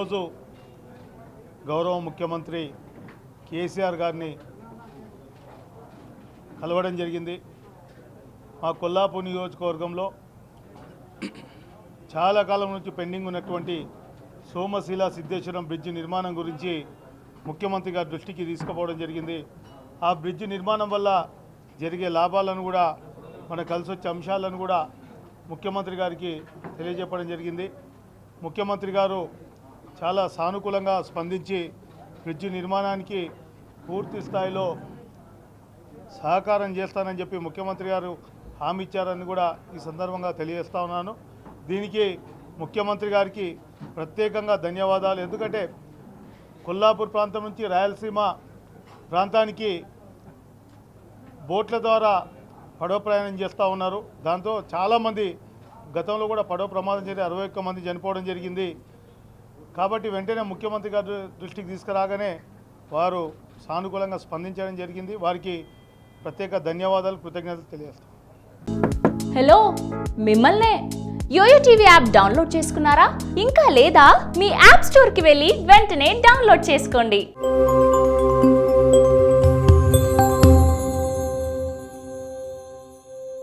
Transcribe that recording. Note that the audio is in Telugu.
ఈరోజు గౌరవ ముఖ్యమంత్రి కేసీఆర్ గారిని కలవడం జరిగింది. మా కొల్లాపూర్ నియోజకవర్గంలో చాలా కాలం నుంచి పెండింగ్ ఉన్నటువంటి సోమశీల సిద్ధేశ్వరం బ్రిడ్జి నిర్మాణం గురించి ముఖ్యమంత్రి గారి దృష్టికి తీసుకుపోవడం జరిగింది. ఆ బ్రిడ్జి నిర్మాణం వల్ల జరిగే లాభాలను కూడా మన కలిసి వచ్చే అంశాలను కూడా ముఖ్యమంత్రి గారికి తెలియజెప్పడం జరిగింది. ముఖ్యమంత్రి గారు చాలా సానుకూలంగా స్పందించి బ్రిడ్జి నిర్మాణానికి పూర్తి స్థాయిలో సహకారం చేస్తానని చెప్పి ముఖ్యమంత్రి గారు హామీ ఇచ్చారని కూడా ఈ సందర్భంగా తెలియజేస్తా ఉన్నాను. దీనికి ముఖ్యమంత్రి గారికి ప్రత్యేకంగా ధన్యవాదాలు. ఎందుకంటే కొల్లాపూర్ ప్రాంతం నుంచి రాయలసీమ ప్రాంతానికి బోట్ల ద్వారా పడవ ప్రయాణం చేస్తూ ఉన్నారు. దాంతో చాలామంది గతంలో కూడా పడవ ప్రమాదం జరిగి 61 మంది చనిపోవడం జరిగింది. కాబట్టి వెంటనే ముఖ్యమంత్రి గారి దృష్టికి తీసుకురాగానే వారు సానుకూలంగా స్పందించడం జరిగింది. వారికి ప్రత్యేక ధన్యవాదాలు, కృతజ్ఞతలు తెలియజేస్తాం. హలో, మిమ్మల్నే యోయో టీవీ యాప్ డౌన్లోడ్ చేసుకున్నారా? ఇంకా లేదా? మీ యాప్ స్టోర్కి వెళ్ళి వెంటనే డౌన్లోడ్ చేసుకోండి.